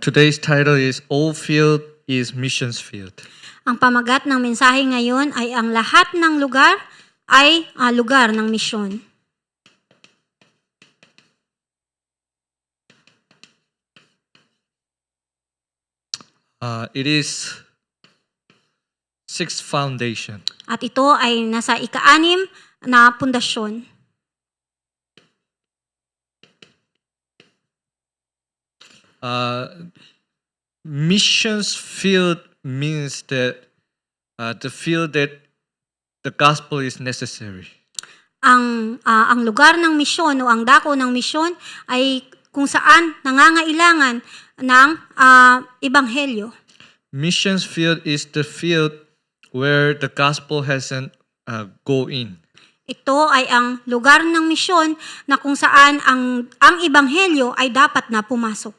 Today's title is All Field is Missions Field. Ang pamagat ng mensahe ngayon ay ang lahat ng lugar ay lugar ng misyon. It is sixth foundation. At ito ay nasa ika-6 na pundasyon. Missions field means that the field that the gospel is necessary. Ang lugar ng misyon o ang dako ng misyon ay kung saan nangangailangan ng ebanghelyo. Missions field is the field where the gospel hasn't go in. Ito ay ang lugar ng misyon na kung saan ang ebanghelyo ay dapat na pumasok.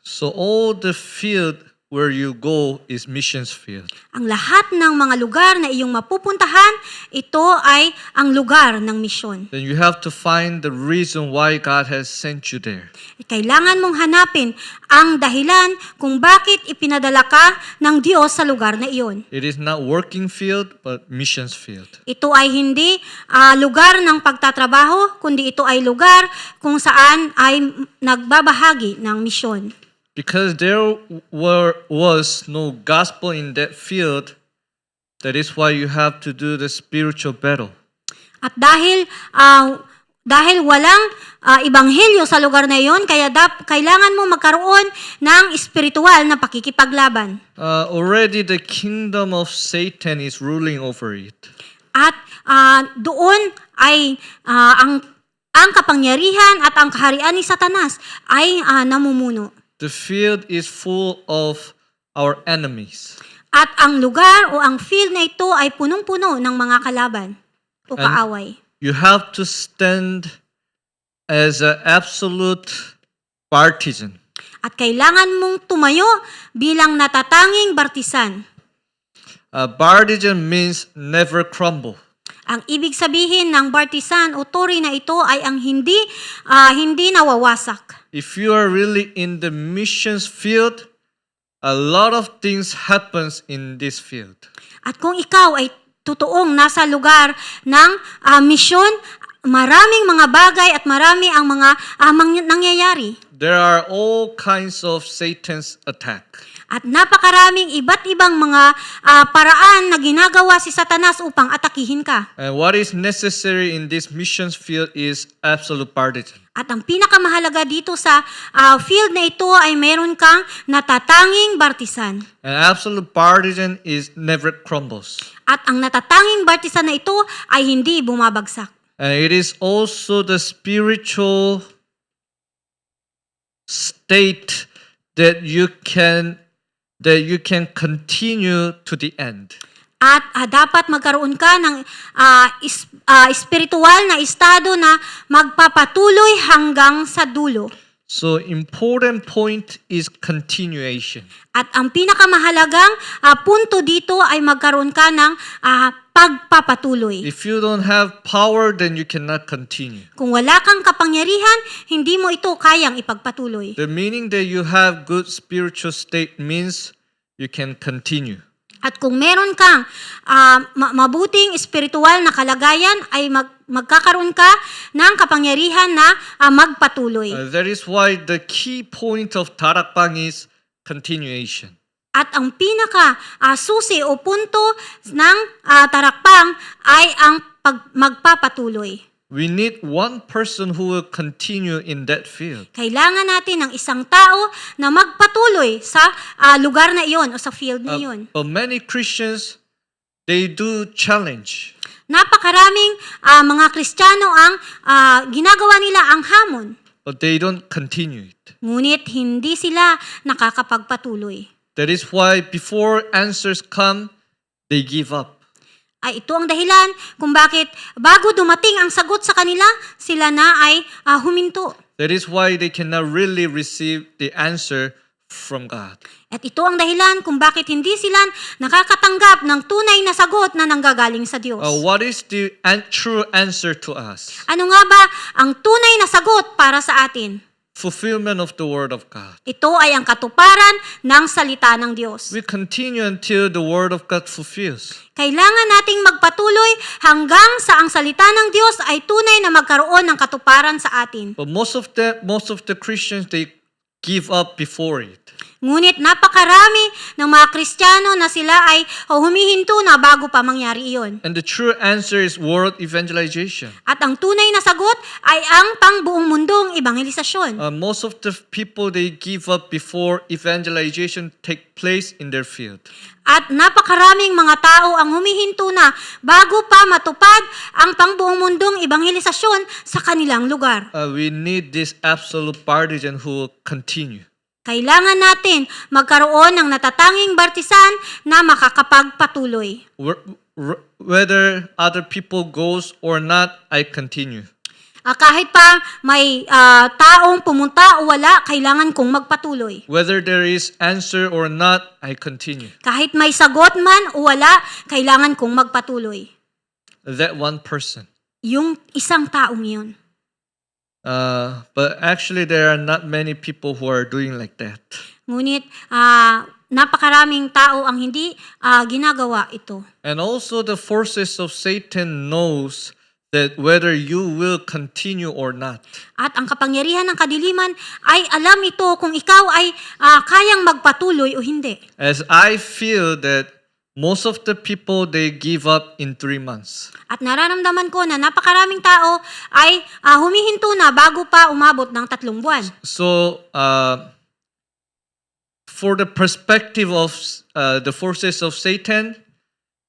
So all the field where you go is missions field. Ang lahat ng mga lugar na iyong mapupuntahan, ito ay ang lugar ng misyon. Then you have to find the reason why God has sent you there. Kailangan mong hanapin ang dahilan kung bakit ipinadala ka ng Diyos sa lugar na iyon. It is not working field, but missions field. Ito ay hindi lugar ng pagtatrabaho, kundi ito ay lugar kung saan ay nagbabahagi ng misyon. Because there was no gospel in that field, that is why you have to do the spiritual battle. At dahil walang ebanghelyo sa lugar na iyon, kaya kailangan mo magkaroon ng espiritual na pakikipaglaban. Already the kingdom of Satan is ruling over it. At doon ay ang kapangyarihan at ang kaharian ni Satanas ay namumuno. The field is full of our enemies. At ang lugar o ang field na ito ay punong-puno ng mga kalaban o kaaway. You have to stand as an absolute partisan. At kailangan mong tumayo bilang natatanging bartisan. Partisan means never crumble. Ang ibig sabihin ng bartisan o tori na ito ay ang hindi nawawasak. If you are really in the missions field, a lot of things happens in this field. At kung ikaw ay totoong nasa lugar ng misyon, maraming mga bagay at marami ang mga nangyayari. There are all kinds of Satan's attack. At napakaraming iba't ibang mga paraan na ginagawa si Satanas upang atakihin ka. And what is necessary in this missions field is absolute partisan. At ang pinakamahalaga dito sa field na ito ay meron kang natatanging bartisan. And absolute partisan is never crumbles. At ang natatanging bartisan na ito ay hindi bumabagsak. And it is also the spiritual state that you can continue to the end. At dapat magkaroon ka ng espiritual na estado na magpapatuloy hanggang sa dulo. So important point is continuation. At ang pinakamahalagang punto dito ay magkaroon ka ng pagpapatuloy. If you don't have power, then you cannot continue. Kung wala kang kapangyarihan, hindi mo ito kayang ipagpatuloy. The meaning that you have good spiritual state means you can continue. At kung meron kang mabuting espiritual na kalagayan, ay magkakaroon ka ng kapangyarihan na magpatuloy. That is why the key point of Tarakbang is continuation. At ang susi o punto ng tarakpang ay ang magpapatuloy. We need one person who will continue in that field. Kailangan natin ng isang tao na magpatuloy sa lugar na iyon o sa field na iyon. But many Christians, they do challenge. Napakaraming mga Kristiyano ang ginagawa nila ang hamon. But they don't continue it. Ngunit hindi sila nakakapagpatuloy. That is why before answers come, they give up. Ay ito ang dahilan kung bakit bago dumating ang sagot sa kanila, sila na ay huminto. That is why they cannot really receive the answer from God. At ito ang dahilan kung bakit hindi sila nakakatanggap ng tunay na sagot na nanggagaling sa Diyos. What is the true answer to us? Ano nga ba ang tunay na sagot para sa atin? Fulfillment of the Word of God. Ito ay ang katuparan ng salita ng Diyos. We continue until the Word of God fulfills. Kailangan nating magpatuloy hanggang sa ang salita ng Diyos ay tunay na magkaroon ng katuparan sa atin. But most of the Christians, they give up before it. Ngunit napakarami ng mga Kristiyano na sila ay humihinto na bago pa mangyari iyon. And the true answer is world evangelization. At ang tunay na sagot ay ang pangbuong mundong evangelisasyon. Most of the people, they give up before evangelization take place in their field. At napakaraming mga tao ang humihinto na bago pa matupad ang pangbuong mundong evangelisasyon sa kanilang lugar. We need this absolute partisan who will continue. Kailangan natin magkaroon ng natatanging bartisan na makakapagpatuloy. Whether other people goes or not, I continue. Kahit pa may taong pumunta o wala, kailangan kong magpatuloy. Whether there is answer or not, I continue. Kahit may sagot man o wala, kailangan kong magpatuloy. That one person. Yung isang taong yun. But actually, there are not many people who are doing like that. Ngunit, napakaraming tao ang hindi ginagawa ito. And also the forces of Satan knows that whether you will continue or not. At ang kapangyarihan ng kadiliman ay alam ito kung ikaw ay kayang magpatuloy o hindi. As I feel that most of the people, they give up in 3 months. At nararamdaman ko na napakaraming tao ay humihinto na bago pa umabot ng 3 buwan. So, for the perspective of the forces of Satan,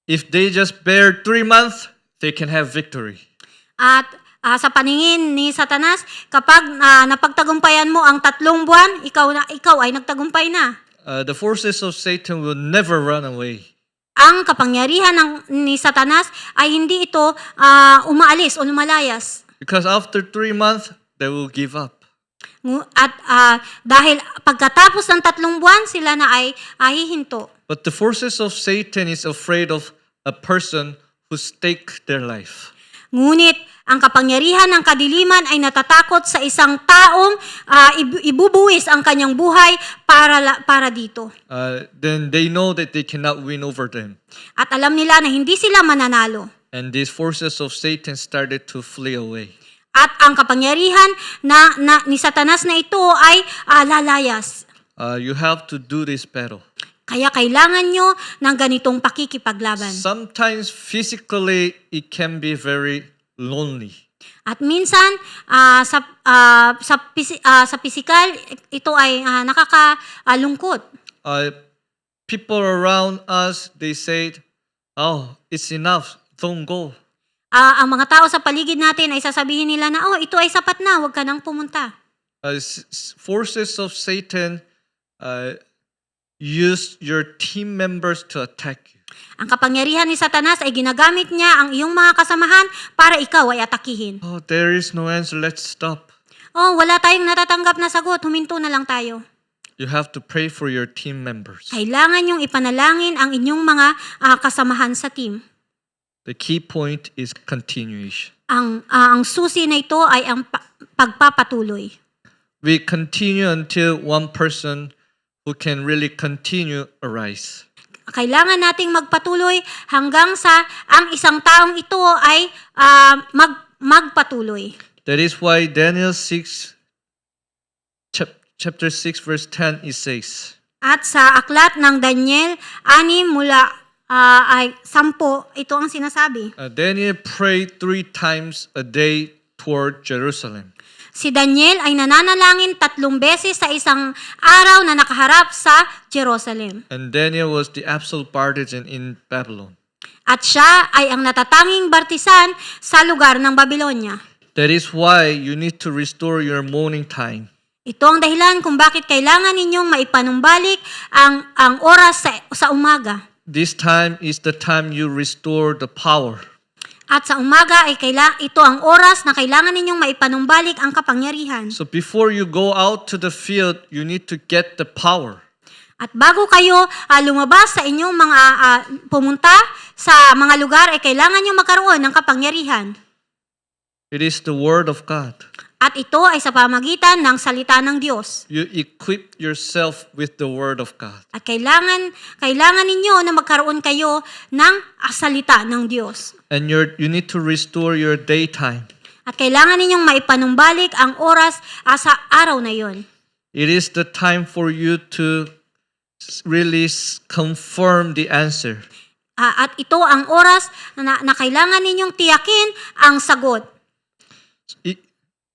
if they just bear 3 months, they can have victory. At sa paningin ni Satanas, kapag napagtagumpayan mo ang 3 buwan, ikaw ay nagtagumpay na. The forces of Satan will never run away. Ang kapangyarihan ni Satanas ay hindi ito umaalis o lumalayas. Because after 3 months, they will give up. At dahil pagkatapos ng 3 buwan, sila na ay hihinto. But the forces of Satan is afraid of a person who stake their life. Ngunit ang kapangyarihan ng kadiliman ay natatakot sa isang taong ibubuwis ang kanyang buhay para dito. Then they know that they cannot win over them. At alam nila na hindi sila mananalo. And these forces of Satan started to flee away. At ang kapangyarihan ni Satanas na ito ay lalayas. You have to do this battle. Kaya kailangan nyo ng ganitong pakikipaglaban. Sometimes physically, it can be very lonely. At minsan, sa pisikal, ito ay nakakalungkot. People around us, they say, "Oh, it's enough, don't go." Ang mga tao sa paligid natin ay sasabihin nila na, ito ay sapat na, huwag ka nang pumunta. Forces of Satan use your team members to attack you. Ang kapangyarihan ni Satanas ay ginagamit niya ang iyong mga kasamahan para ikaw ay atakihin. Oh, there is no answer, let's stop. Wala tayong natatanggap na sagot, huminto na lang tayo. You have to pray for your team members. Kailangan yung ipanalangin ang inyong mga kasamahan sa team. The key point is continuation. Ang susi na ito ay ang pagpapatuloy. We continue until one person who can really continue arise. Kailangan nating magpatuloy hanggang sa ang isang taong ito ay magpatuloy. That is why Daniel 6, chapter 6, verse 10, it says, At sa aklat ng Daniel, 6 mula ay 10, ito ang sinasabi. Daniel prayed 3 times a day toward Jerusalem. Si Daniel ay nananalangin 3 beses sa isang araw na nakaharap sa Jerusalem. And Daniel was the absolute partisan in Babylon. At siya ay ang natatanging bartisan sa lugar ng Babylonia. That is why you need to restore your morning time. Ito ang dahilan kung bakit kailangan ninyong maipanumbalik ang oras sa umaga. This time is the time you restore the power. At sa umaga ay ito ang oras na kailangan ninyong maipanumbalik ang kapangyarihan. So before you go out to the field, you need to get the power. At bago kayo lumabas sa inyong mga pumunta sa mga lugar, ay kailangan nyo magkaroon ng kapangyarihan. It is the Word of God. At ito ay sa pamagitan ng salita ng Diyos. You equip yourself with the Word of God. At kailangan ninyo na magkaroon kayo ng salita ng Diyos. And you need to restore your daytime. At kailangan ninyong maipanumbalik ang oras sa araw na yon. It is the time for you to really confirm the answer. At ito ang oras na kailangan ninyong tiyakin ang sagot.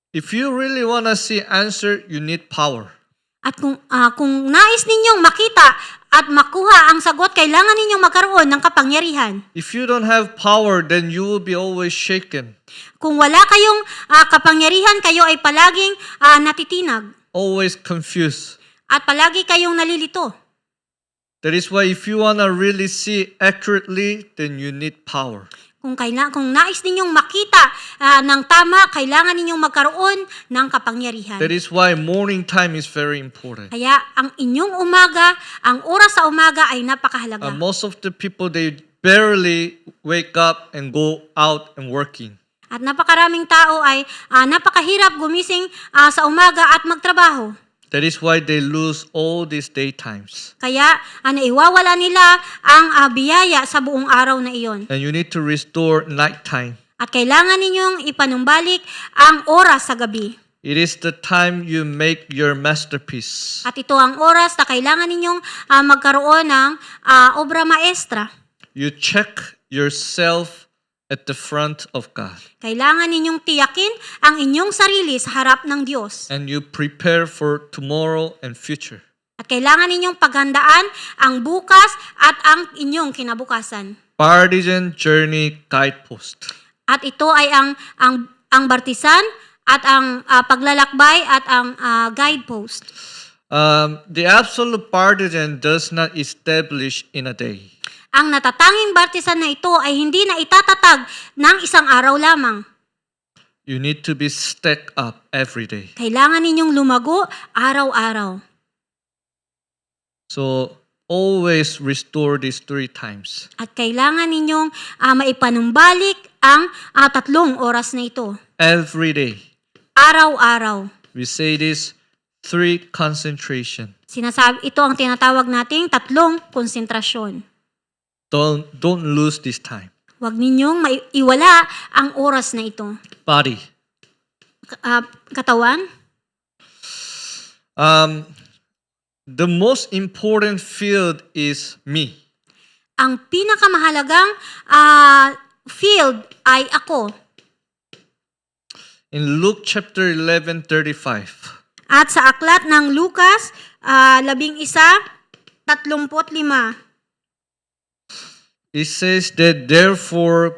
If you really want to see answer, you need power. At kung nais ninyong makita at makuha ang sagot, kailangan ninyong magkaroon ng kapangyarihan. If you don't have power, then you will be always shaken. Kung wala kayong kapangyarihan, kayo ay palaging natitinag. Always confused. At palagi kayong nalilito. That is why if you want to really see accurately, then you need power. Kung nais ninyong makita ng tama, kailangan ninyong magkaroon ng kapangyarihan. That is why morning time is very important. Kaya ang inyong umaga, ang oras sa umaga ay napakahalaga. Most of the people, they barely wake up and go out and working. At napakaraming tao ay napakahirap gumising sa umaga at magtrabaho. That is why they lose all these daytimes. Kaya naiwawala nila ang biyaya sa buong araw na iyon. And you need to restore nighttime. At kailangan ninyong ipanumbalik ang oras sa gabi. It is the time you make your masterpiece. At ito ang oras na kailangan ninyong magkaroon ng obra maestra. You check yourself at the front of God. Kailangan ninyong tiyakin ang inyong sarili sa harap ng Diyos. And you prepare for tomorrow and future. At kailangan ninyong paghandaan ang bukas at ang inyong kinabukasan. Partisan Journey Guidepost. At ito ay ang bartisan at ang paglalakbay at ang guidepost. The absolute partisan does not establish in a day. Ang natatanging bartisan na ito ay hindi na itatatag ng isang araw lamang. You need to be stacked up every day. Kailangan ninyong lumago araw-araw. So, always restore these 3 times. At kailangan ninyong maipanumbalik ang 3 oras na ito. Every day. Araw-araw. We say this 3 concentration. Ito ang tinatawag nating 3 konsentrasyon. Don't lose this time. Huwag ninyong maiwala ang oras na ito. Body. Katawan. The most important field is me. Ang pinakamahalagang field ay ako. In Luke chapter 11:35. At sa aklat ng Lucas 11:35. It says that therefore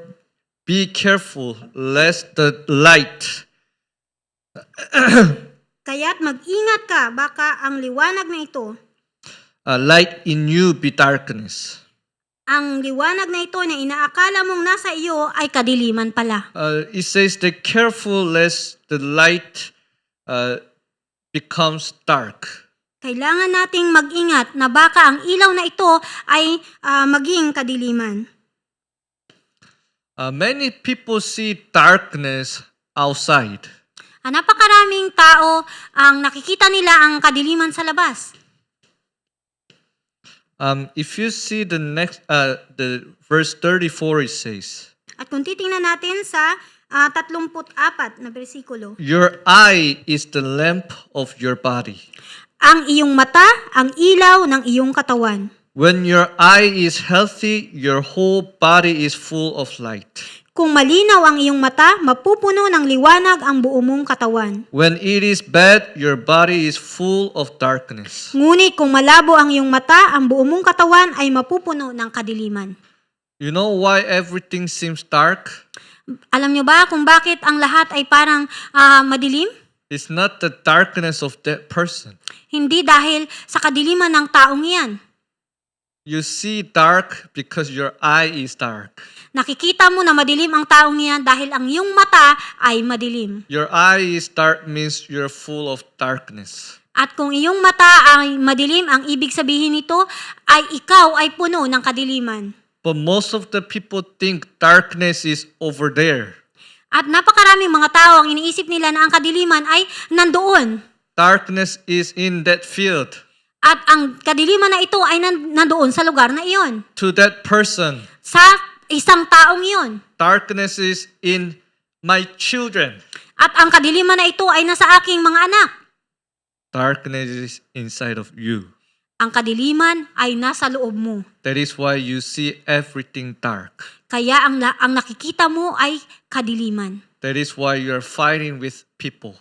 be careful lest the light Kaya't mag-ingat ka, baka ang liwanag na ito, light in you be darkness. ang liwanag na ito na inaakala mong nasa iyo ay kadiliman pala. It says that careful lest the light becomes dark. Kailangan nating mag-ingat na baka ang ilaw na ito ay maging kadiliman. Many people see darkness outside. Napakaraming tao ang nakikita nila ang kadiliman sa labas. If you see the next, the verse 34, it says, At kung titingnan natin sa 34 na bersikulo, your eye is the lamp of your body. ang iyong mata, ang ilaw ng iyong katawan. When your eye is healthy, your whole body is full of light. Kung malinaw ang iyong mata, mapupuno ng liwanag ang buo mong katawan. When it is bad, your body is full of darkness. Ngunit kung malabo ang iyong mata, ang buo mong katawan ay mapupuno ng kadiliman. You know why everything seems dark? Alam niyo ba kung bakit ang lahat ay parang madilim? It's not the darkness of that person. Hindi dahil sa kadiliman ng taong iyan. You see dark because your eye is dark. Nakikita mo na madilim ang taong iyan dahil ang iyong mata ay madilim. Your eye is dark means you're full of darkness. At kung iyong mata ay madilim, ang ibig sabihin nito ay ikaw ay puno ng kadiliman. But most of the people think darkness is over there. At napakaraming mga tao ang iniisip nila na ang kadiliman ay nandoon. Darkness is in that field. At ang kadiliman na ito ay nandoon sa lugar na iyon. To that person, Sa isang taong iyon. darkness is in my children. At ang kadiliman na ito ay nasa aking mga anak. Darkness is inside of you. Ang kadiliman ay nasa loob mo. That is why you see everything dark. Kaya ang nakikita mo ay kadiliman. That is why you are fighting with people.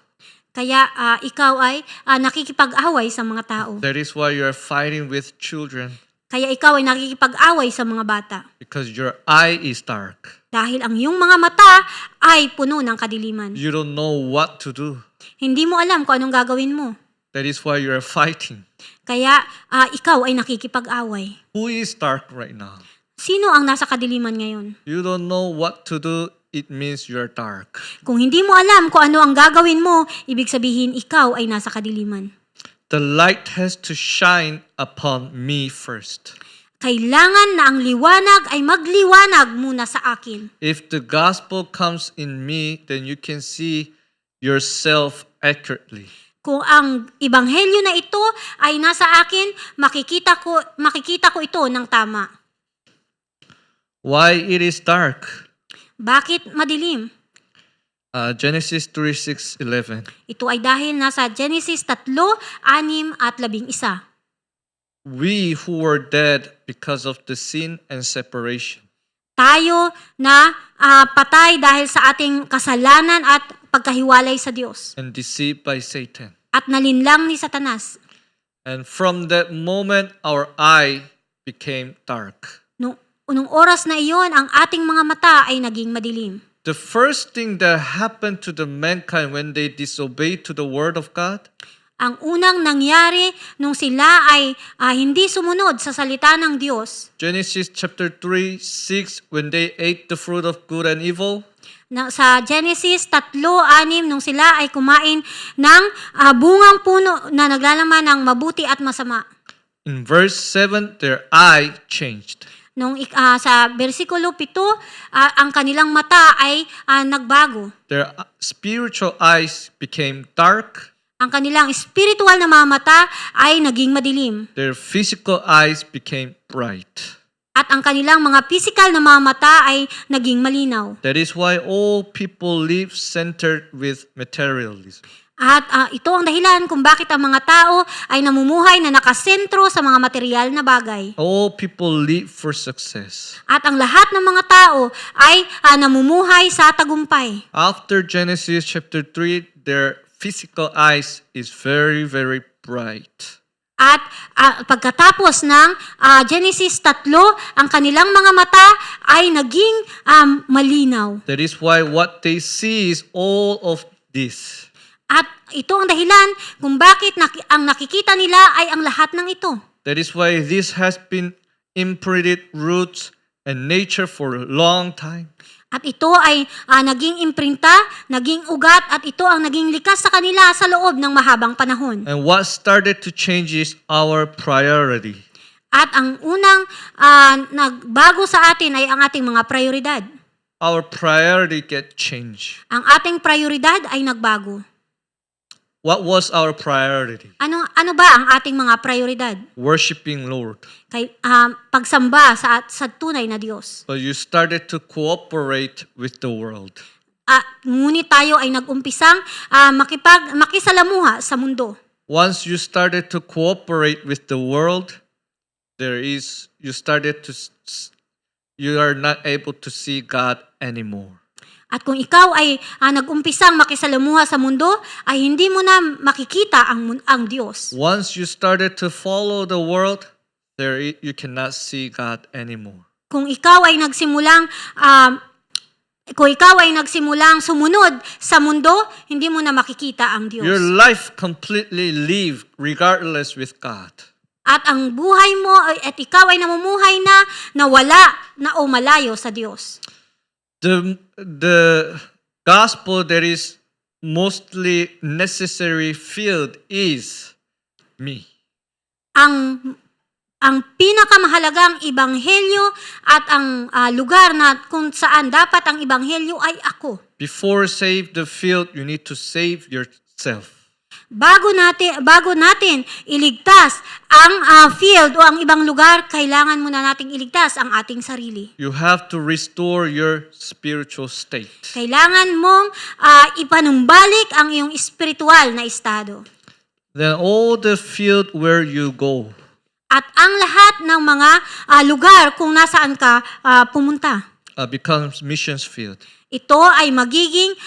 Kaya ikaw ay nakikipag-away sa mga tao. That is why you are fighting with children. Kaya ikaw ay nakikipag-away sa mga bata. Because your eye is dark. Dahil ang iyong mga mata ay puno ng kadiliman. You don't know what to do. Hindi mo alam kung anong gagawin mo. That is why you are fighting. Kaya ikaw ay nakikipag-away. Who is dark right now? Sino ang nasa kadiliman ngayon? You don't know what to do. It means you are dark. Kung hindi mo alam kung ano ang gagawin mo, ibig sabihin ikaw ay nasa kadiliman. The light has to shine upon me first. Kailangan na ang liwanag ay magliwanag muna sa akin. If the gospel comes in me, then you can see yourself accurately. Kung ang ebanghelyo na ito ay nasa akin, makikita ko ito ng tama. Why it is dark? Bakit madilim? Genesis 3:6-11. Ito ay dahil nasa Genesis 3, 6 at 11. We who were dead because of the sin and separation. Tayo na patay dahil sa ating kasalanan at pagkahiwalay sa Diyos. And deceived by Satan. At nalinlang ni Satanas. And from that moment, our eye became dark. Nung oras na iyon, ang ating mga mata ay naging madilim. The first thing that happened to the mankind when they disobeyed to the word of God, Ang unang nangyari nung sila ay hindi sumunod sa salita ng Diyos, Genesis chapter 3:6, when they ate the fruit of good and evil, sa Genesis 3:6 nung sila ay kumain ng bungang puno na naglalaman ng mabuti at masama. in verse 7, their eye changed. Nung sa bersikulo 7, ang kanilang mata ay nagbago. Their spiritual eyes became dark. Ang kanilang spiritual na mga mata ay naging madilim. Their physical eyes became bright. At ang kanilang mga physical na mga mata ay naging malinaw. That is why all people live centered with materialism. At ito ang dahilan kung bakit ang mga tao ay namumuhay na nakasentro sa mga material na bagay. All people live for success. At ang lahat ng mga tao ay namumuhay sa tagumpay. After Genesis chapter 3, their physical eyes is very, very bright. At pagkatapos ng Genesis 3, ang kanilang mga mata ay naging malinaw. That is why what they see is all of this. At ito ang dahilan kung bakit ang nakikita nila ay ang lahat ng ito. That is why this has been imprinted roots and nature for a long time. At ito ay naging imprinta, naging ugat, at ito ang naging likas sa kanila sa loob ng mahabang panahon. And what started to change is our priority. At ang unang nagbago sa atin ay ang ating mga prioridad. Our priority get changed. Ang ating prioridad ay nagbago. What was our priority? Ano ba ang ating mga prioridad? Worshiping Lord. Pagsamba sa tunay na Diyos. But you started to cooperate with the world. Ngunit tayo ay nag-umpisang makisalamuha sa mundo. Once you started to cooperate with the world, you are not able to see God anymore. At kung ikaw ay nag-umpisang makisalamuha sa mundo, ay hindi mo na makikita ang Diyos. Once you started to follow the world, you cannot see God anymore. Kung ikaw ay nagsimulang sumunod sa mundo, hindi mo na makikita ang Diyos. Your life completely live regardless with God. At ang buhay mo at ikaw ay namumuhay na wala na o malayo sa Diyos. The gospel that is mostly necessary field is me. Ang pinakamahalagang ebanghelyo at ang lugar na kung saan dapat ang ebanghelyo ay ako. Before save the field, you need to save yourself. Bago natin iligtas ang field o ang ibang lugar, kailangan muna nating iligtas ang ating sarili. You have to restore your spiritual state. Kailangan mong ipanumbalik ang iyong espiritual na estado. Then all the field where you go, At ang lahat ng mga lugar kung nasaan ka pumunta, becomes missions field. ito ay magiging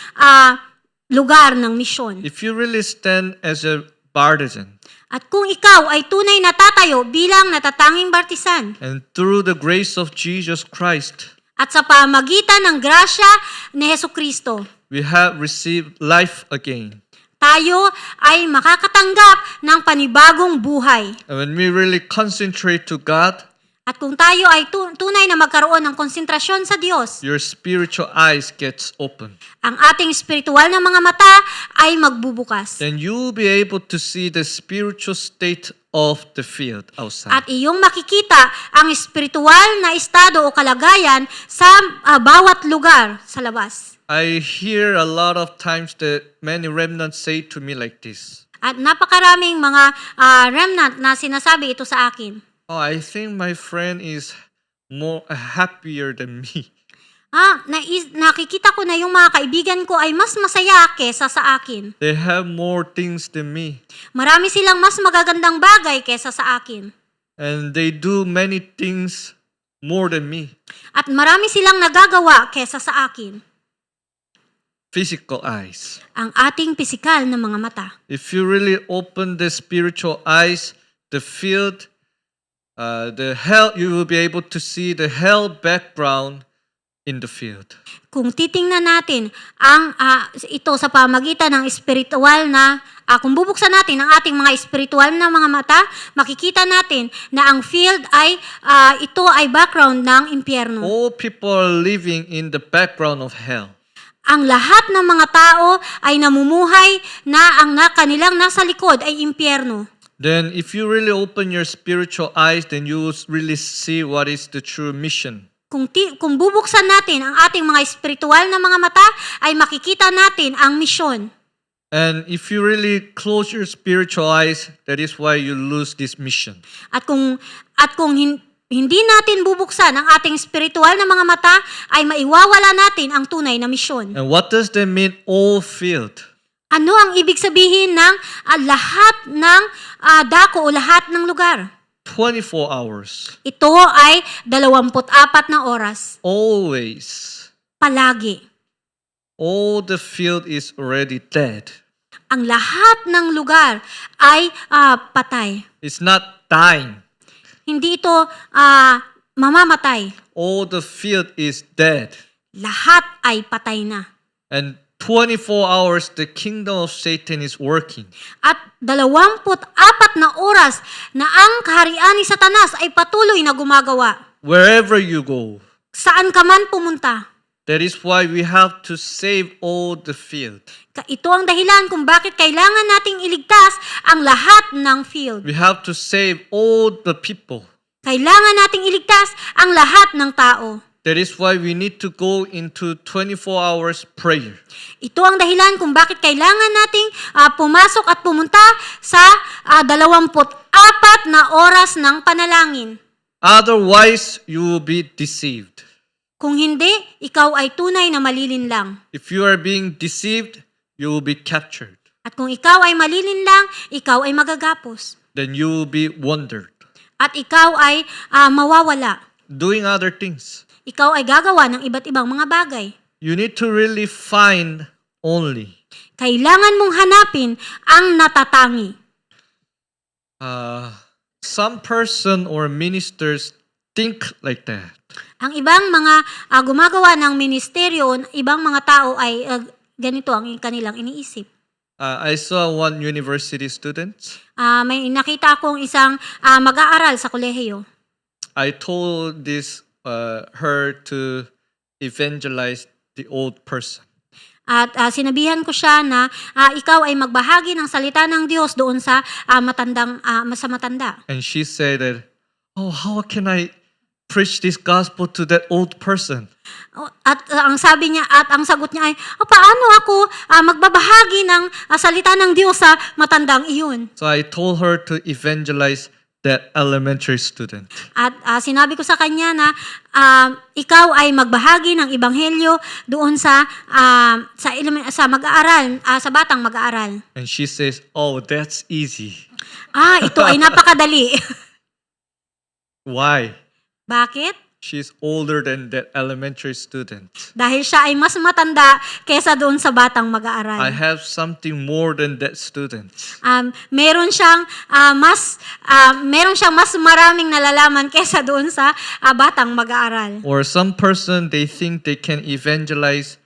lugar ng misyon. If you really stand as a partisan, At kung ikaw ay tunay na tatayo bilang natatanging bartisan, and through the grace of Jesus Christ, at sa pamagitan ng grasya ni Hesukristo, we have received life again. tayo ay makakatanggap ng panibagong buhay. And when we really concentrate to God, At kung tayo ay tunay na magkaroon ng konsentrasyon sa Diyos, your spiritual eyes gets open. ang ating espiritual na mga mata ay magbubukas. Then you'll be able to see the spiritual state of the field outside. At iyong makikita ang espiritual na estado o kalagayan sa bawat lugar sa labas. I hear a lot of times that many remnants say to me like this. At napakaraming mga remnant na sinasabi ito sa akin. Oh, I think my friend is more happier than me. Nakikita ko na yung mga kaibigan ko ay mas masaya kesa sa akin. They have more things than me. Marami silang mas magagandang bagay kesa sa akin. And they do many things more than me. At marami silang nagagawa kesa sa akin. Physical eyes. Ang ating pisikal na mga mata. If you really open the spiritual eyes, the field, the hell, you will be able to see the hell background in the field. Kung titingnan natin ang ito sa pamagitan ng espiritual na kung bubuksan natin ang ating mga espiritual na mga mata, makikita natin na ang field ay ito ay background ng impyerno. All people are living in the background of hell. Ang lahat ng mga tao ay namumuhay na ang kanilang nasa likod ay impyerno. Then if you really open your spiritual eyes, then you will really see what is the true mission. Kung bubuksan natin ang ating mga espiritual na mga mata, ay makikita natin ang misyon. And if you really close your spiritual eyes, that is why you lose this mission. At kung hindi natin bubuksan ang ating espiritual na mga mata, ay maiwawala natin ang tunay na misyon. And what does that mean, all field? Ano ang ibig sabihin ng lahat ng dako o lahat ng lugar? 24 hours. Ito ay 24 na oras. Always. Palagi. All the field is already dead. Ang lahat ng lugar ay patay. It's not dying. Hindi ito mamamatay. All the field is dead. Lahat ay patay na. And 24 hours, the kingdom of Satan is working. At 24 na oras na ang kaharian ni Satanas ay patuloy na gumagawa. Wherever you go. Saan ka man pumunta. That is why we have to save all the field. Ito ang dahilan kung bakit kailangan nating iligtas ang lahat ng field. We have to save all the people. Kailangan nating iligtas ang lahat ng tao. That is why we need to go into 24 hours prayer. Ito ang dahilan kung bakit kailangan nating pumasok at pumunta sa 24 na oras ng panalangin. Otherwise, you will be deceived. Kung hindi, ikaw ay tunay na malilinlang. If you are being deceived, you will be captured. At kung ikaw ay malilinlang, ikaw ay magagapos. Then you will be wandered. At ikaw ay mawawala. Doing other things. Ikaw ay gagawa ng iba't ibang mga bagay. You need to really find only. Kailangan mong hanapin ang natatangi. Some person or ministers think like that. Ang ibang mga gumagawa ng ministeryo, ibang mga tao ay ganito ang kanilang iniisip. I saw one university student. May nakita akong isang mag-aaral sa kolehiyo. I told this her to evangelize the old person. At sinabihan ko siya na ikaw ay magbahagi ng salita ng Diyos doon sa matanda. And she said that, oh, how can I preach this gospel to that old person? At ang sabi niya, at ang sagot niya ay, paano ako magbabahagi ng salita ng Diyos sa matandang iyon? So I told her to evangelize that elementary student. At sinabi ko sa kanya na ikaw ay magbahagi ng ebanghelyo doon sa mag-aaral, sa batang mag-aaral. And she says, oh, that's easy. Ito ay napakadali. Why? Bakit? She's older than that elementary student. Dahil siya ay mas matanda kesa doon sa batang mag-aaral. I have something more than that student. Meron siyang mas maraming nalalaman kesa doon sa batang mag-aaral. Or some person, they think they can evangelize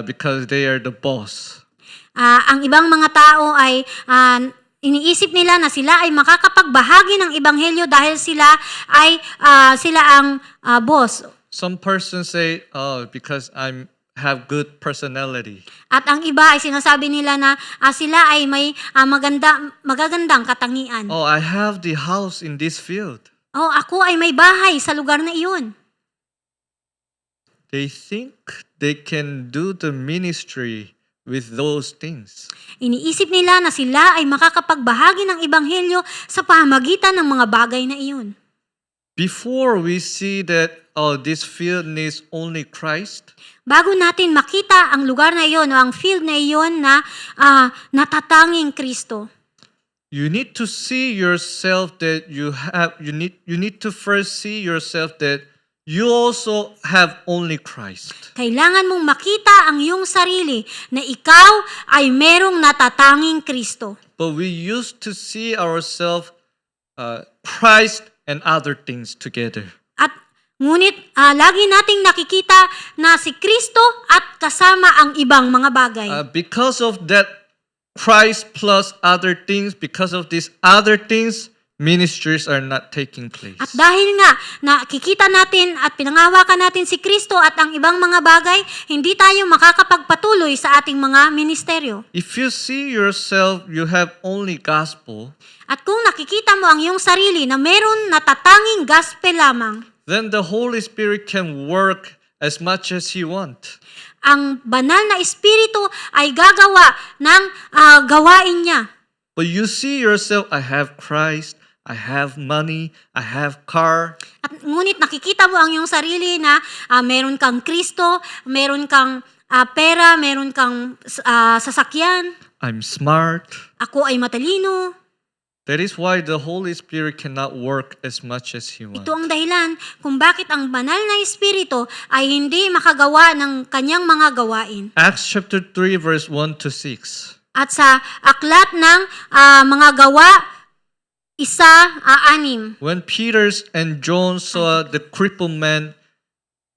because they are the boss. Ang ibang mga tao ay iniisip nila na sila ay makakapagbahagi ng ebanghelyo dahil sila ang boss. Some persons say, oh, because I have good personality. At ang iba ay sinasabi nila na sila ay may magagandang katangian. Oh, I have the house in this field. Ako ay may bahay sa lugar na iyon. They think they can do the ministry with those things. Iniisip nila na sila ay makakapagbahagi ng ebanghelyo sa pamamagitan ng mga bagay na iyon. Before we see that, oh, this field needs only Christ, bago natin makita ang lugar na iyon o ang field na iyon na natatanging Kristo, you need to see yourself that you need to first see yourself that you also have only Christ. kailangan mong makita ang iyong sarili na ikaw ay merong natatanging Kristo. But we used to see ourselves, Christ and other things together. At ngunit lagi nating nakikita na si Kristo at kasama ang ibang mga bagay. Because of that Christ plus other things, because of these other things, ministries are not taking place. At dahil nga nakikita natin at pinangahawakan natin si Kristo at ang ibang mga bagay, hindi tayo makakapagpatuloy sa ating mga ministeryo. If you see yourself, you have only gospel, At kung nakikita mo ang iyong sarili na meron natatanging gospel lamang, then the Holy Spirit can work as much as He wants. ang banal na espiritu ay gagawa ng gawain niya. But you see yourself, I have Christ, I have money, I have car. At ngunit nakikita mo ang iyong sarili na meron kang Kristo, meron kang pera, meron kang sasakyan, I'm smart. ako ay matalino. That is why the Holy Spirit cannot work as much as He wants. Ito ang dahilan kung bakit ang banal na espiritu ay hindi makagawa ng kanyang mga gawain. Acts chapter 3 verse 1 to 6. At sa aklat ng mga gawa, 1:6. When Peter and John saw the crippled man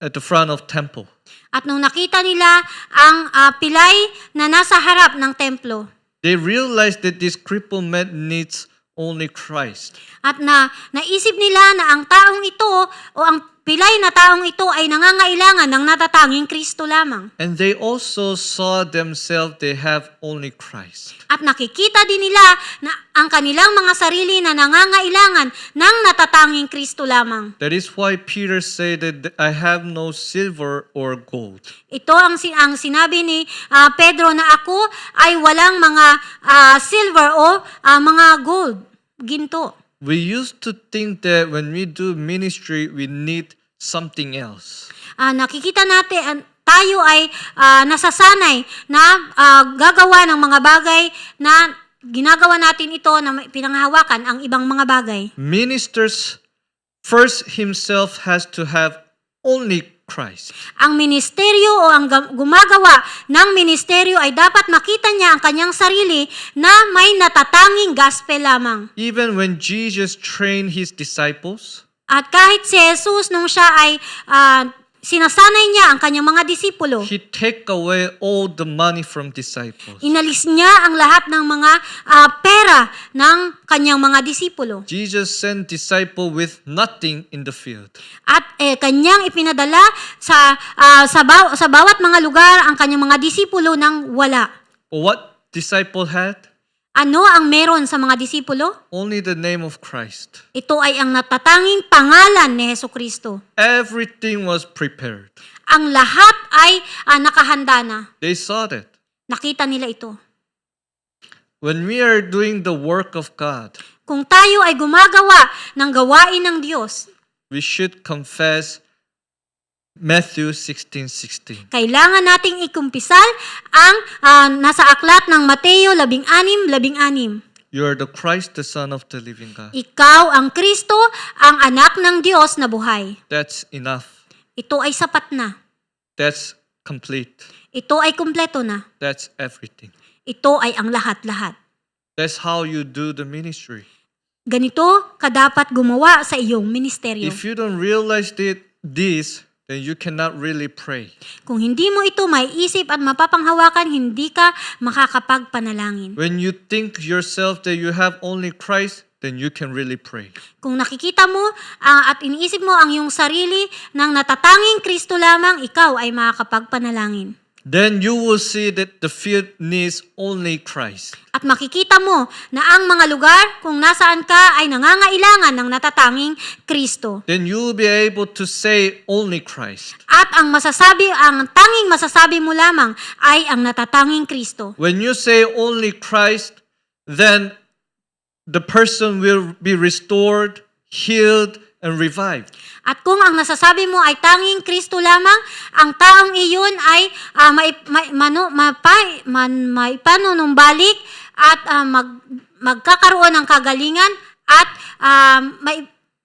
at the front of temple, At nung nakita nila ang pilay na nasa harap ng templo, they realized that this crippled man needs only Christ. at naisip nila na ang taong ito o ang pilay na taong ito ay nangangailangan ng natatanging Kristo lamang. And they also saw themselves they have only Christ. At nakikita din nila na ang kanilang mga sarili na nangangailangan ng natatanging Kristo lamang. That is why Peter said that I have no silver or gold. Ito ang sinabi ni Pedro na ako ay walang mga silver o mga gold, ginto. We used to think that when we do ministry, we need something else. Nakikita natin, tayo ay nasasanay na gagawa ng mga bagay na ginagawa natin ito na pinanghahawakan ang ibang mga bagay. Ministers first himself has to have only Christ. Ang ministeryo o ang gumagawa ng ministeryo ay dapat makita niya ang kanyang sarili na may natatanging gospel lamang. Even when Jesus trained his disciples, At kahit si Jesus nung siya ay Sinasanay niya ang kanyang mga disipulo. He take away all the money from disciples. Inalis niya ang lahat ng mga pera ng kanyang mga disipulo. Jesus sent disciple with nothing in the field. At kanyang ipinadala sa bawat mga lugar ang kanyang mga disipulo ng wala. What disciple had? Ano ang meron sa mga disipulo? Only the name of Christ. Ito ay ang natatanging pangalan ni Hesukristo. Everything was prepared. Ang lahat ay nakahanda na. They saw that. Nakita nila ito. When we are doing the work of God, Kung tayo ay gumagawa ng gawain ng Diyos, we should confess Matthew 16:16. kailangan nating ikumpisal ang nasa aklat ng Mateo 16:16. You are the Christ, the Son of the living God. Ikaw ang Kristo, ang anak ng Diyos na buhay. That's enough. Ito ay sapat na. That's complete. Ito ay kumpleto na. That's everything. Ito ay ang lahat-lahat. That's how you do the ministry. Ganito ka dapat gumawa sa iyong ministeryo. If you don't realize this, then you cannot really pray. Kung hindi mo ito maiisip at mapapanghawakan, hindi ka makakapagpanalangin. When you think yourself that you have only Christ, then you can really pray. Kung nakikita mo at iniisip mo ang iyong sarili ng natatanging Kristo lamang, ikaw ay makakapagpanalangin. Then you will see that the field needs only Christ. At makikita mo na ang mga lugar kung nasaan ka ay nangangailangan ng natatanging Kristo. Then you will be able to say only Christ. At ang tanging masasabi mo lamang ay ang natatanging Kristo. When you say only Christ, then the person will be restored, healed, and revived. At kung ang nasasabi mo ay tanging Kristo lamang, ang taong iyon ay maipanunumbalik at magkakaroon ng kagalingan at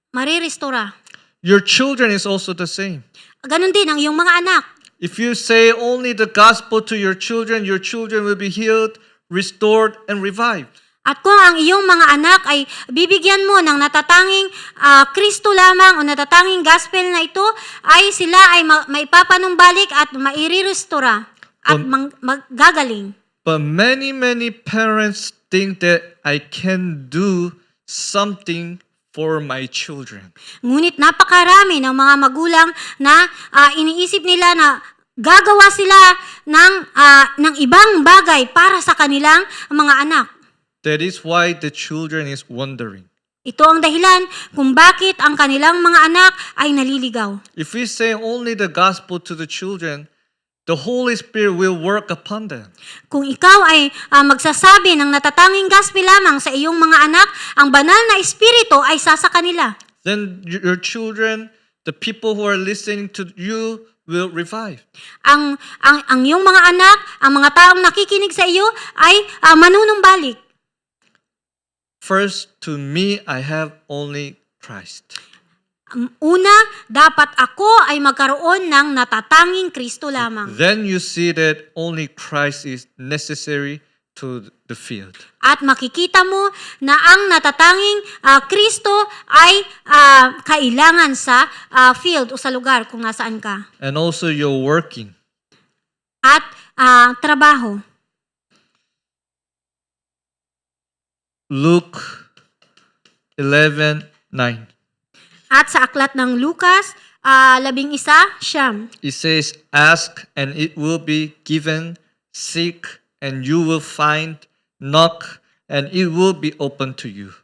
marirestora. Your children is also the same. Ganon din ang iyong mga anak. If you say only the gospel to your children will be healed, restored, and revived. At kung ang iyong mga anak ay bibigyan mo ng natatanging Kristo lamang o natatanging gospel na ito, ay sila ay maipapanumbalik at mairerestora at maggagaling. But many parents think that I can do something for my children. Ngunit napakarami ng mga magulang na iniisip nila na gagawa sila ng ibang bagay para sa kanilang mga anak. That is why the children is wondering. Ito ang dahilan kung bakit ang kanilang mga anak ay naliligaw. If we say only the gospel to the children, the Holy Spirit will work upon them. Kung ikaw ay magsasabi ng natatanging gospel lamang sa iyong mga anak, ang banal na espiritu ay sasa kanila. Then your children, the people who are listening to you, will revive. Ang iyong mga anak, ang mga taong nakikinig sa iyo ay manunumbalik. First, to me, I have only Christ. Una, dapat ako ay magkaroon ng natatanging Kristo lamang. Then you see that only Christ is necessary to the field. At makikita mo na ang natatanging Kristo ay kailangan sa field o sa lugar kung nasaan ka. And also you're working. At trabaho. Luke 11:9. At sa aklat ng Lucas 11:9, It says, "Ask and it will be given, seek and you will find, knock and it will be open to you."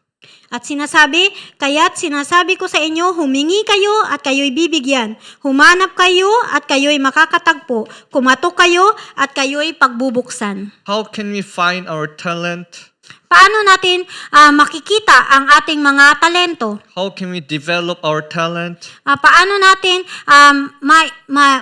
at sinasabi, kaya't sinasabi ko sa inyo, humingi kayo at kayo'y bibigyan. Humanap kayo at kayo'y makakatagpo. Kumatok kayo at kayo'y pagbubuksan. How can we find our talent? Paano natin makikita ang ating mga talento? How can we develop our talent? Paano natin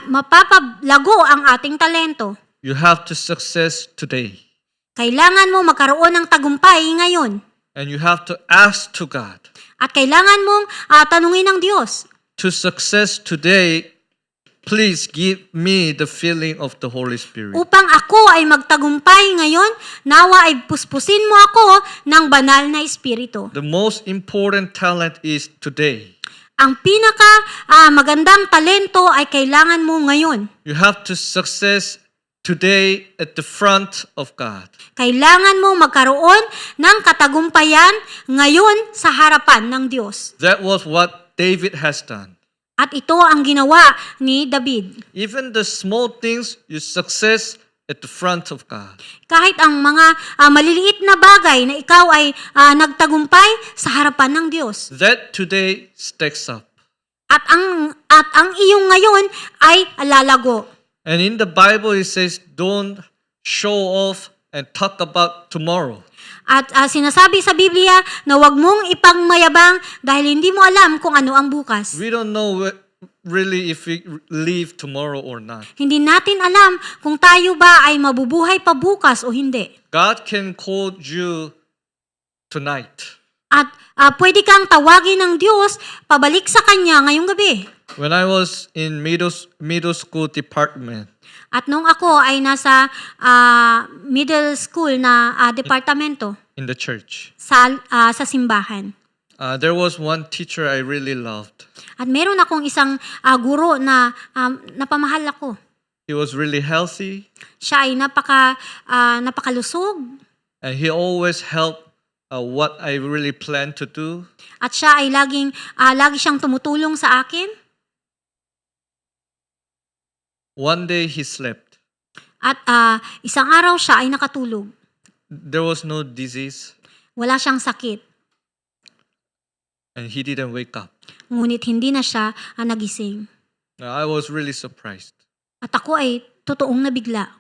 mapapalago ang ating talento? You have to success today. Kailangan mo magkaroon ng tagumpay ngayon. And you have to ask to God. At kailangan mong tanungin ng Diyos. To success today, please give me the filling of the Holy Spirit. Upang ako ay magtagumpay ngayon, nawa ay puspusin mo ako ng banal na Espiritu. The most important talent is today. Ang pinaka magandang talento ay kailangan mo ngayon. You have to success today at the front of God. Kailangan mo magkaroon ng katagumpayan ngayon sa harapan ng Diyos. That was what David has done. At ito ang ginawa ni David. Even the small things, you success at the front of God. Kahit ang mga maliliit na bagay na ikaw ay nagtagumpay sa harapan ng Diyos. That today stacks up. At ang iyong ngayon ay lalago. And in the Bible, it says, don't show off and talk about tomorrow. At sinasabi sa Biblia na huwag mong ipangmayabang dahil hindi mo alam kung ano ang bukas. We don't know really if we leave tomorrow or not. Hindi natin alam kung tayo ba ay mabubuhay pa bukas o hindi. God can call you tonight. At pwede kang tawagin ng Diyos pabalik sa Kanya ngayong gabi. When I was in middle school department, At nung ako ay nasa middle school na departamento in the church, sa simbahan. there was one teacher I really loved. At meron akong isang guro na napamahal ako. He was really healthy, Siya ay napakalusog. and he always helped what I really planned to do. At siya ay lagi siyang tumutulong sa akin. One day he slept. At isang araw siya ay nakatulog. There was no disease, Wala siyang sakit. and he didn't wake up. Ngunit hindi na siya nagising. I was really surprised. At ako ay totoong nabigla.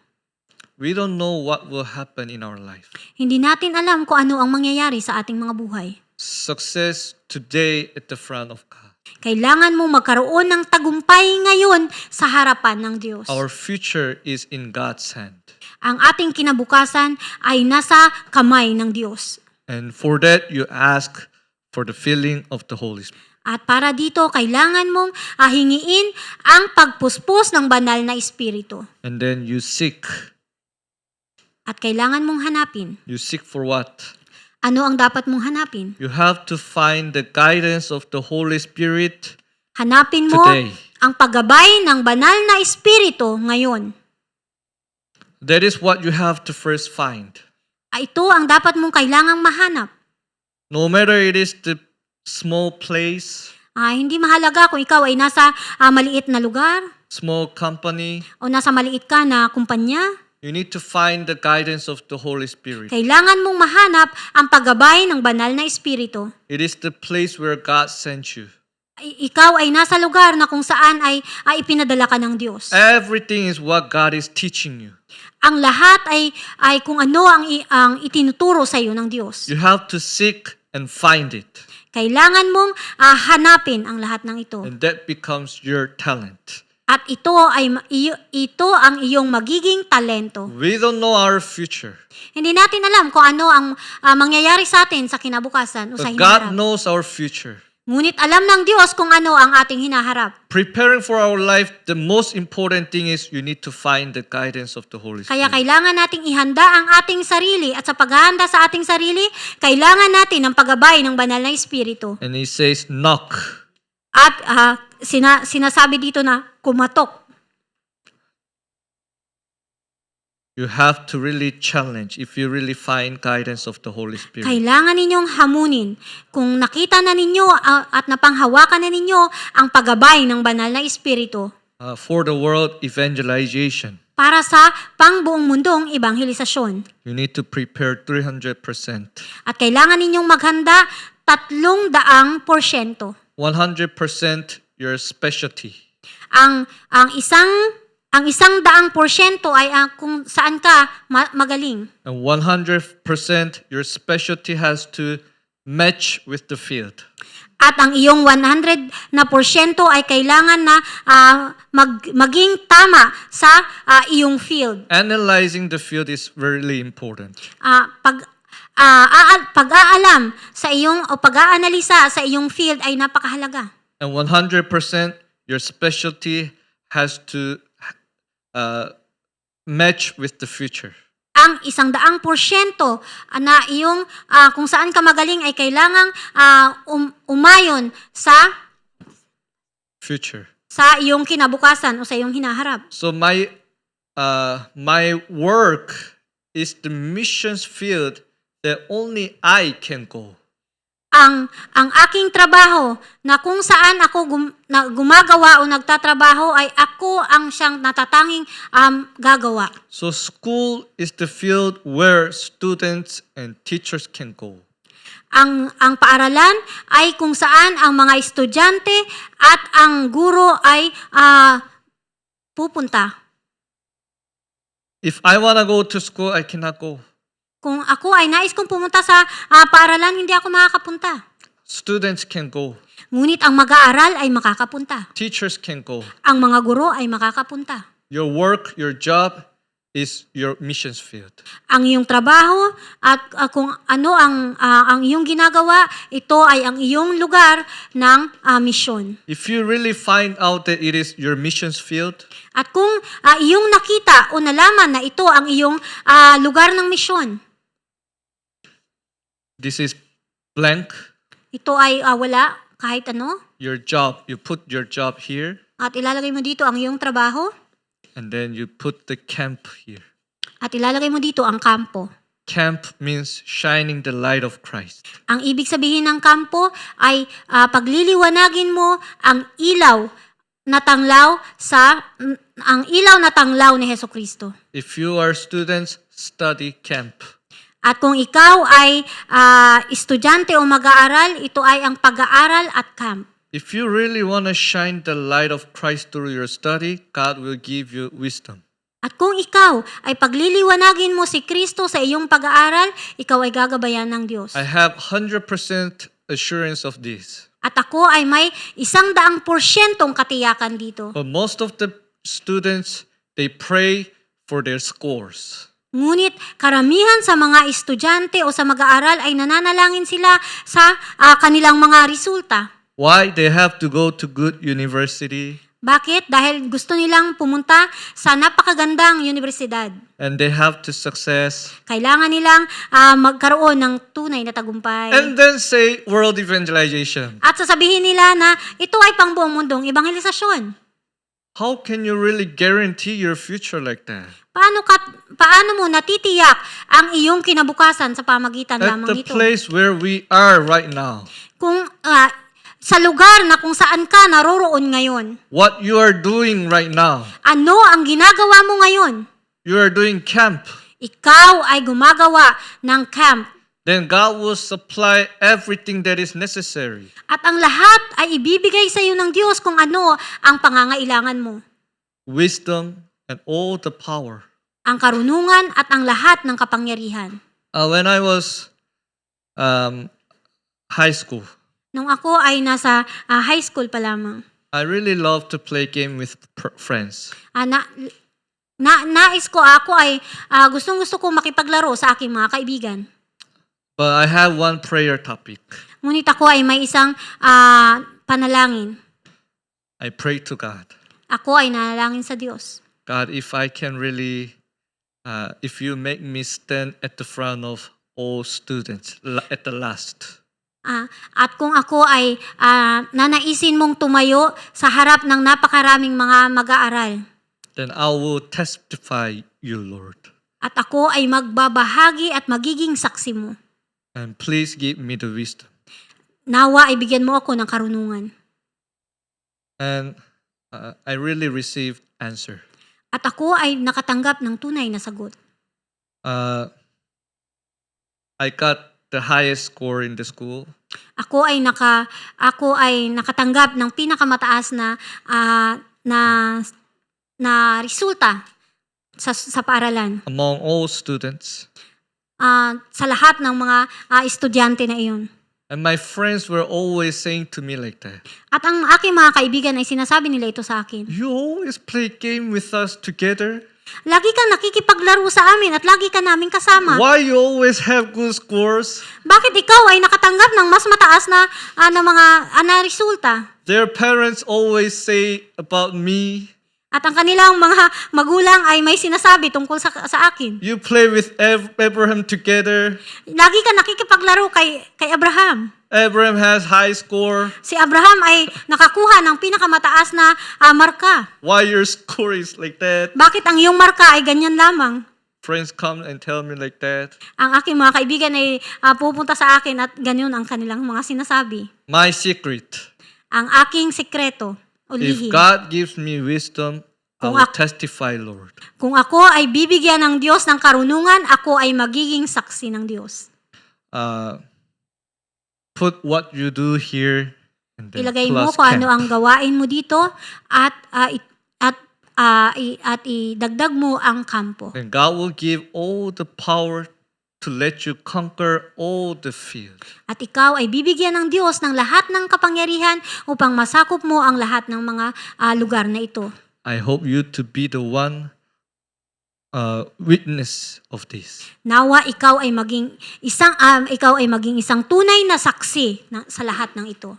We don't know what will happen in our life. Hindi natin alam kung ano ang mangyayari sa ating mga buhay. Success today at the front of God. Kailangan mo magkaroon ng tagumpay ngayon sa harapan ng Diyos. Our future is in God's hand. Ang ating kinabukasan ay nasa kamay ng Diyos. And for that, you ask for the filling of the Holy Spirit. At para dito, kailangan mong hingiin ang pagpuspos ng banal na Espiritu. And then you seek. At kailangan mong hanapin. You seek for what? Ano ang dapat mong hanapin? You have to find the guidance of the Holy Spirit Hanapin mo today. ang paggabay ng banal na Espiritu ngayon. That is what you have to first find. Ito ang dapat mong kailangang mahanap. No matter it is the small place, Hindi mahalaga kung ikaw ay nasa maliit na lugar small company, o nasa maliit ka na kumpanya. you need to find the guidance of the Holy Spirit. Kailangan mong mahanap ang paggabay ng banal na Espiritu. It is the place where God sent you. Ikaw ay nasa lugar na kung saan ay ipinadala ka ng Diyos. Everything is what God is teaching you. Ang lahat ay kung ano ang itinuturo sa iyo ng Diyos. You have to seek and find it. Kailangan mong hanapin ang lahat ng ito. And that becomes your talent. At ito ang iyong magiging talento. We don't know our future. Hindi natin alam kung ano ang mangyayari sa atin sa kinabukasan o sa But God hinaharap. knows our future. Ngunit alam ng Diyos kung ano ang ating hinaharap. Preparing for our life, the most important thing is you need to find the guidance of the Holy Kaya Spirit. kailangan nating ihanda ang ating sarili at sa paghahanda sa ating sarili, kailangan natin ang paggabay ng banal na Espiritu. And He says, knock. At sinasabi dito na kumatok. You have to really challenge if you really find guidance of the Holy Spirit. Kailangan ninyong hamunin. Kung nakita na ninyo at napanghawakan na ninyo ang paggabay ng banal na Espiritu For the world evangelization, para sa pangbuong mundong ebanghelisasyon. you need to prepare 300%. At kailangan ninyong maghanda 300%. 100% your specialty. Ang 100% ay kung saan ka magaling. And 100% your specialty has to match with the field. At ang iyong 100% ay kailangan na maging tama sa iyong field. Analyzing the field is really important. Pag-aalam sa iyong o pag-aanalisa sa iyong field ay napakahalaga. And 100% your specialty has to match with the future. Ang 100% na iyong kung saan ka magaling ay kailangang umayon sa future. sa iyong kinabukasan o sa iyong hinaharap. So my work is the missions field that only I can go. Ang aking trabaho na kung saan ako gumagawa o nagtatrabaho ay ako ang siyang natatanging gagawa. So school is the field where students and teachers can go. Ang paaralan ay kung saan ang mga estudyante at ang guro ay pupunta. If I want to go to school, I cannot go. Kung ako ay nais kong pumunta sa paaralan, hindi ako makakapunta. Students can go. Ngunit ang mag-aaral ay makakapunta. Teachers can go. Ang mga guro ay makakapunta. Your work, your job is your missions field. Ang iyong trabaho at kung ano ang iyong ginagawa, ito ay ang iyong lugar ng misyon. If you really find out that it is your missions field, At kung iyong nakita o nalaman na ito ang iyong lugar ng misyon, this is blank. ito ay wala kahit ano, Your job, you put your job here, at ilalagay mo dito ang iyong trabaho, and then you put the camp here. at ilalagay mo dito ang kampo. Camp means shining the light of Christ. Ang ibig sabihin ng kampo ay pagliliwanagin mo ang ilaw na tanglaw ni Hesukristo. If you are students, study camp. At kung ikaw ay estudyante o mag-aaral, ito ay ang pag-aaral at camp. If you really want to shine the light of Christ through your study, God will give you wisdom. At kung ikaw ay pagliliwanagin mo si Kristo sa iyong pag-aaral, ikaw ay gagabayan ng Diyos. I have 100% assurance of this. At ako ay may 100% katiyakan dito. But most of the students, they pray for their scores. Ngunit karamihan sa mga estudyante o sa mag-aaral ay nananalangin sila sa kanilang mga resulta. Why? They have to go to good university, Bakit? Dahil gusto nilang pumunta sa napakagandang universidad. and they have to success, Kailangan nilang magkaroon ng tunay na tagumpay. and then say world evangelization. At sasabihin nila na ito ay pangbuong mundong ebangelisasyon. How can you really guarantee your future like that? Paano mo natitiyak ang iyong kinabukasan sa pamagitan At lamang the nito? place where we are right now, Kung sa lugar na kung saan ka naroroon ngayon, what you are doing right now, ano ang ginagawa mo ngayon? you are doing camp. Ikaw ay gumagawa ng camp. Then God will supply everything that is necessary. At ang lahat ay ibibigay sa iyo ng Diyos kung ano ang pangangailangan mo. Wisdom and all the power. Ang karunungan at ang lahat ng kapangyarihan. When I was high school, Nung ako ay nasa high school pa lamang, I really love to play game with friends. nais ko ako ay gustong-gusto ko makipaglaro sa aking mga kaibigan. But I have one prayer topic. Ngunit ako ay may isang panalangin. I pray to God. Ako ay nanalangin sa Diyos. God, if I can really, if you make me stand at the front of all students at the last, At kung ako ay nanaisin mong tumayo sa harap ng napakaraming mga mag-aaral, then I will testify you, Lord. at ako ay magbabahagi at magiging saksi mo. And please give me the wisdom. Nawa ay bigyan mo ako ng karunungan. And I really received answer. At ako ay nakatanggap ng tunay na sagot. I got the highest score in the school. Ako ay nakatanggap ng pinakamataas na resulta sa paaralan. Among all students. Sa lahat ng mga estudyante na iyon. And my friends were always saying to me like that. At ang aking mga kaibigan ay sinasabi nila ito sa akin. You always play game with us together. Lagi kang nakikipaglaro sa amin at lagi ka naming kasama. Why you always have good scores? Bakit ikaw ay nakatanggap ng mas mataas na resulta? Their parents always say about me. At ang kanilang mga magulang ay may sinasabi tungkol sa akin. You play with Abraham together. Lagi ka nakikipaglaro kay Abraham. Abraham has high score. Si Abraham ay nakakuha ng pinakamataas na marka. Why your score is like that? Bakit ang iyong marka ay ganyan lamang? Friends come and tell me like that. Ang aking mga kaibigan ay pupunta sa akin at ganyan ang kanilang mga sinasabi. My secret. Ang aking sekreto o If lihim. God gives me wisdom, I Kung will ak- testify, Lord. Kung ako ay bibigyan ng Diyos ng karunungan, ako ay magiging saksi ng Diyos. Put what you do here and then Ilagay mo plus kung ano camp. ang gawain mo dito at idagdag mo ang kampo. Then God will give all the power to let you conquer all the field. At ikaw ay bibigyan ng Diyos ng lahat ng kapangyarihan upang masakop mo ang lahat ng mga lugar na ito. I hope you to be the one witness of this. Nawa ikaw ay maging isang tunay na saksi sa lahat ng ito.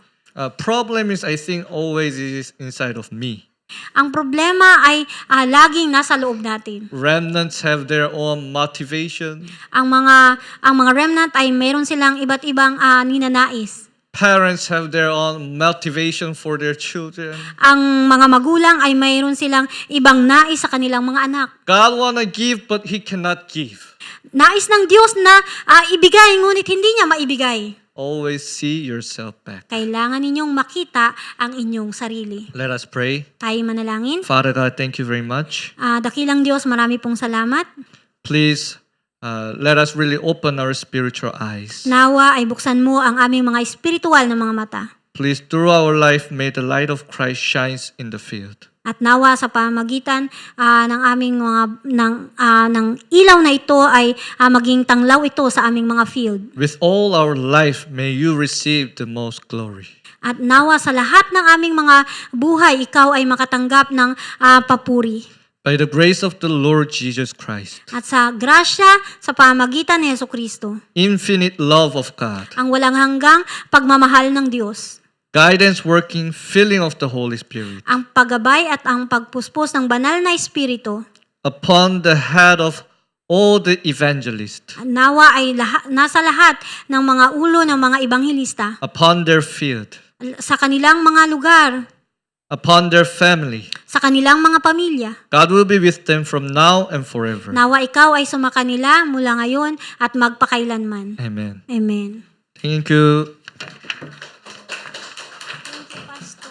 Problem is, I think, always is inside of me. Ang problema ay laging nasa loob natin. Remnants have their own motivation. Ang mga remnant ay mayroon silang iba't ibang ninanais. Parents have their own motivation for their children. Ang mga magulang ay mayroon silang ibang nais sa kanilang mga anak. God wanna give, but He cannot give. Nais ng Diyos na ibigay, ngunit hindi niya maibigay. Always see yourself back. Kailangan ninyong makita ang inyong sarili. Let us pray. Tayo manalangin. Father God, thank you very much. Dakilang Diyos, marami pong salamat. Please let us really open our spiritual eyes. Nawa ay buksan mo ang aming mga espiritual na mga mata. Please, through our life, may the light of Christ shines in the field. At nawa sa pamagitan ng aming ng ilaw na ito ay maging tanglaw ito sa aming mga field. With all our life, may you receive the most glory. At nawa sa lahat ng aming mga buhay, ikaw ay makatanggap ng papuri. By the grace of the Lord Jesus Christ, At sa grasya sa pamagitan ni Jesucristo, infinite love of God, ang walang hanggang pagmamahal ng Diyos, guidance working, filling of the Holy Spirit, ang paggabay at ang pagpuspos ng banal na Espiritu, upon the head of all the evangelists, nawa ay nasa lahat ng mga ulo ng mga ebanghelista, upon their field, sa kanilang mga lugar, upon their family. sa kanilang mga pamilya. God will be with them from now and forever. Nawa ikaw ay sumakanila mula ngayon at magpakailanman. Amen. Amen. Thank you. Pastor.